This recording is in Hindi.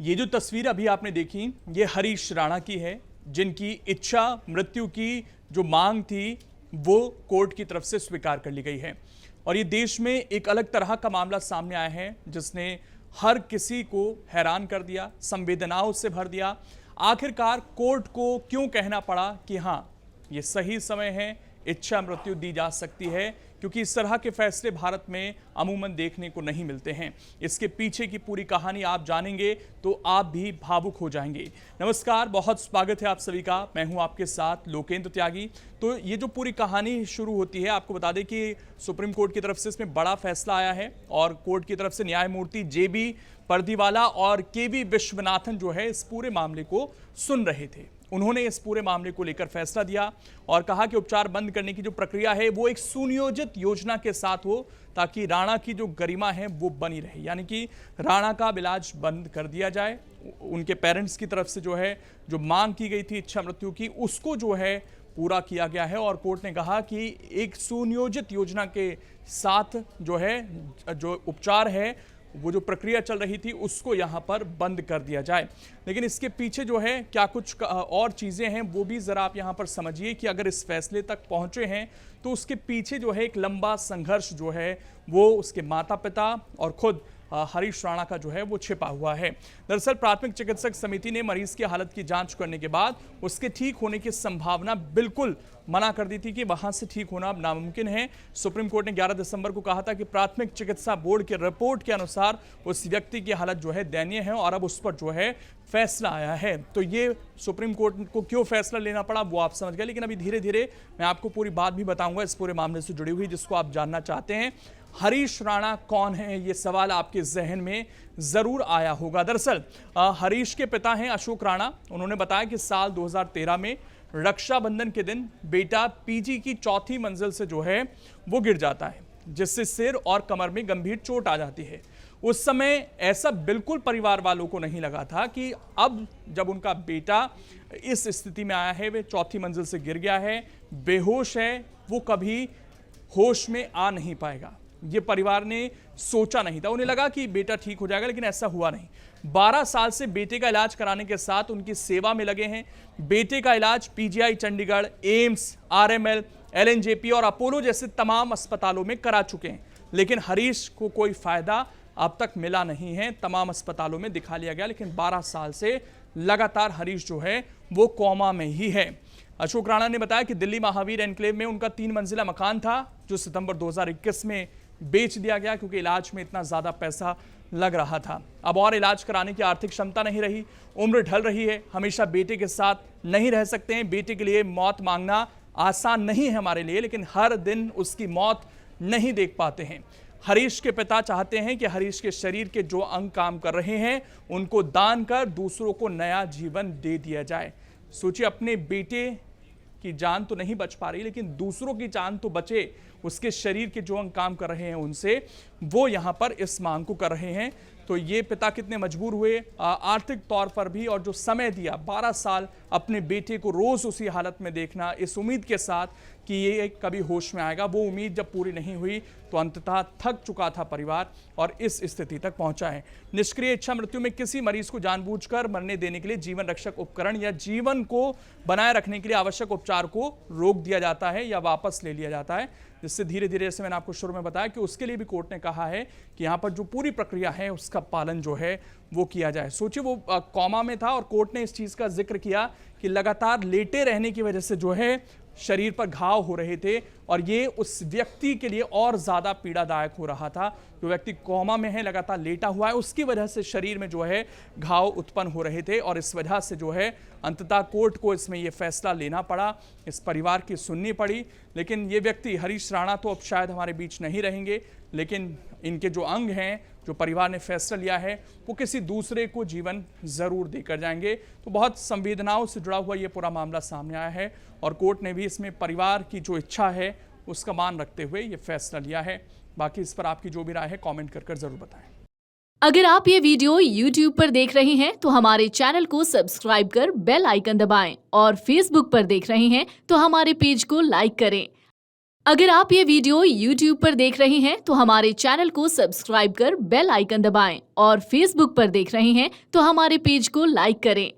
ये जो तस्वीर अभी आपने देखी, ये हरीश राणा की है, जिनकी इच्छा मृत्यु की जो मांग थी वो कोर्ट की तरफ से स्वीकार कर ली गई है। और ये देश में एक अलग तरह का मामला सामने आया है जिसने हर किसी को हैरान कर दिया, संवेदनाओं से भर दिया। आखिरकार कोर्ट को क्यों कहना पड़ा कि हाँ, ये सही समय है, इच्छा मृत्यु दी जा सकती है, क्योंकि इस तरह के फैसले भारत में अमूमन देखने को नहीं मिलते हैं। इसके पीछे की पूरी कहानी आप जानेंगे तो आप भी भावुक हो जाएंगे। नमस्कार, बहुत स्वागत है आप सभी का। मैं हूं आपके साथ लोकेंद्र त्यागी। तो ये जो पूरी कहानी शुरू होती है, आपको बता दें कि सुप्रीम कोर्ट की तरफ से इसमें बड़ा फैसला आया है और कोर्ट की तरफ से न्यायमूर्ति जेबी परदीवाला और केवी विश्वनाथन जो है इस पूरे मामले को सुन रहे थे। उन्होंने इस पूरे मामले को लेकर फैसला दिया और कहा कि उपचार बंद करने की जो प्रक्रिया है वो एक सुनियोजित योजना के साथ हो, ताकि राणा की जो गरिमा है वो बनी रहे। यानी कि राणा का इलाज बंद कर दिया जाए। उनके पेरेंट्स की तरफ से जो मांग की गई थी इच्छा मृत्यु की, उसको जो है पूरा किया गया है। और कोर्ट ने कहा कि एक सुनियोजित योजना के साथ जो उपचार है, वो जो प्रक्रिया चल रही थी उसको यहाँ पर बंद कर दिया जाए। लेकिन इसके पीछे क्या कुछ और चीज़ें हैं वो भी ज़रा आप यहाँ पर समझिए कि अगर इस फैसले तक पहुँचे हैं तो उसके पीछे एक लंबा संघर्ष वो उसके माता पिता और खुद हरीश राणा का वो छिपा हुआ है। दरअसल प्राथमिक चिकित्सक समिति ने मरीज की हालत की जांच करने के बाद उसके ठीक होने की संभावना बिल्कुल मना कर दी थी कि वहां से ठीक होना अब नामुमकिन है। सुप्रीम कोर्ट ने 11 दिसंबर को कहा था कि प्राथमिक चिकित्सा बोर्ड के रिपोर्ट के अनुसार उस व्यक्ति की हालत दयनीय है और अब उस पर फैसला आया है। तो ये सुप्रीम कोर्ट को क्यों फैसला लेना पड़ा वो आप समझ गए, लेकिन अभी धीरे धीरे मैं आपको पूरी बात भी बताऊंगा इस पूरे मामले से जुड़ी हुई, जिसको आप जानना चाहते हैं। हरीश राणा कौन है, ये सवाल आपके जहन में जरूर आया होगा। दरअसल हरीश के पिता हैं अशोक राणा। उन्होंने बताया कि साल 2013 में रक्षाबंधन के दिन बेटा पीजी की चौथी मंजिल से वो गिर जाता है, जिससे सिर और कमर में गंभीर चोट आ जाती है। उस समय ऐसा बिल्कुल परिवार वालों को नहीं लगा था कि अब जब उनका बेटा इस स्थिति में आया है, वे चौथी मंजिल से गिर गया है, बेहोश है, वो कभी होश में आ नहीं पाएगा। ये परिवार ने सोचा नहीं था। उन्हें लगा कि बेटा ठीक हो जाएगा, लेकिन ऐसा हुआ नहीं। 12 साल से बेटे का इलाज कराने के साथ उनकी सेवा में लगे हैं। बेटे का इलाज PGI Chandigarh, AIIMS, RML, LNJP और अपोलो जैसे तमाम अस्पतालों में करा चुके हैं, लेकिन हरीश को कोई फायदा अब तक मिला नहीं है। तमाम अस्पतालों में दिखा लिया गया, लेकिन 12 साल से लगातार हरीश वो कोमा में ही है। अशोक राणा ने बताया कि दिल्ली महावीर एनक्लेव में उनका 3 मंजिला मकान था, जो सितंबर 2021 में बेच दिया गया क्योंकि इलाज में इतना ज्यादा पैसा लग रहा था। अब और इलाज कराने की आर्थिक क्षमता नहीं रही, उम्र ढल रही है, हमेशा बेटे के साथ नहीं रह सकते हैं। बेटे के लिए मौत मांगना आसान नहीं है हमारे लिए, लेकिन हर दिन उसकी मौत नहीं देख पाते हैं। हरीश के पिता चाहते हैं कि हरीश के शरीर के जो अंग काम कर रहे हैं उनको दान कर दूसरों को नया जीवन दे दिया जाए। सोचिए, अपने बेटे की जान तो नहीं बच पा रही, लेकिन दूसरों की जान तो बचे। उसके शरीर के जो अंग काम कर रहे हैं उनसे वो यहाँ पर इस मांग को कर रहे हैं। तो ये पिता कितने मजबूर हुए आर्थिक तौर पर भी, और जो समय दिया 12 साल अपने बेटे को रोज उसी हालत में देखना, इस उम्मीद के साथ कि ये कभी होश में आएगा। वो उम्मीद जब पूरी नहीं हुई तो अंततः थक चुका था परिवार और इस स्थिति तक पहुंचा है। निष्क्रिय इच्छा मृत्यु में किसी मरीज को जानबूझकर मरने देने के लिए जीवन रक्षक उपकरण या जीवन को बनाए रखने के लिए आवश्यक उपचार को रोक दिया जाता है या वापस ले लिया जाता है, जिससे धीरे धीरे, जैसे मैंने आपको शुरू में बताया, कि उसके लिए भी कोर्ट ने कहा है कि यहाँ पर जो पूरी प्रक्रिया है उसका पालन वो किया जाए। सोचिए, वो कोमा में था और कोर्ट ने इस चीज का जिक्र किया कि लगातार लेटे रहने की वजह से शरीर पर घाव हो रहे थे और ये उस व्यक्ति के लिए और ज्यादा पीड़ादायक हो रहा था। जो व्यक्ति कोमा में है, लगातार लेटा हुआ है, उसकी वजह से शरीर में घाव उत्पन्न हो रहे थे और इस वजह से अंततः कोर्ट को इसमें यह फैसला लेना पड़ा, इस परिवार की सुननी पड़ी। लेकिन ये व्यक्ति हरीश राणा तो अब शायद हमारे बीच नहीं रहेंगे, लेकिन इनके जो अंग हैं, जो परिवार ने फैसला लिया है, वो किसी दूसरे को जीवन जरूर देकर जाएंगे। तो बहुत संवेदनाओं से जुड़ा हुआ ये पूरा मामला सामने आया है और कोर्ट ने भी इसमें परिवार की जो इच्छा है उसका मान रखते हुए ये फैसला लिया है। बाकी इस पर आपकी जो भी राय है कमेंट कर जरूर बताएं। अगर आप ये वीडियो YouTube पर देख रहे हैं तो हमारे चैनल को सब्सक्राइब कर बेल आइकन दबाएं और Facebook पर देख रहे हैं तो हमारे पेज को लाइक करें। अगर आप ये वीडियो YouTube पर देख रहे हैं तो हमारे चैनल को सब्सक्राइब कर बेल आइकन दबाएं और Facebook पर देख रहे हैं तो हमारे पेज को लाइक करें।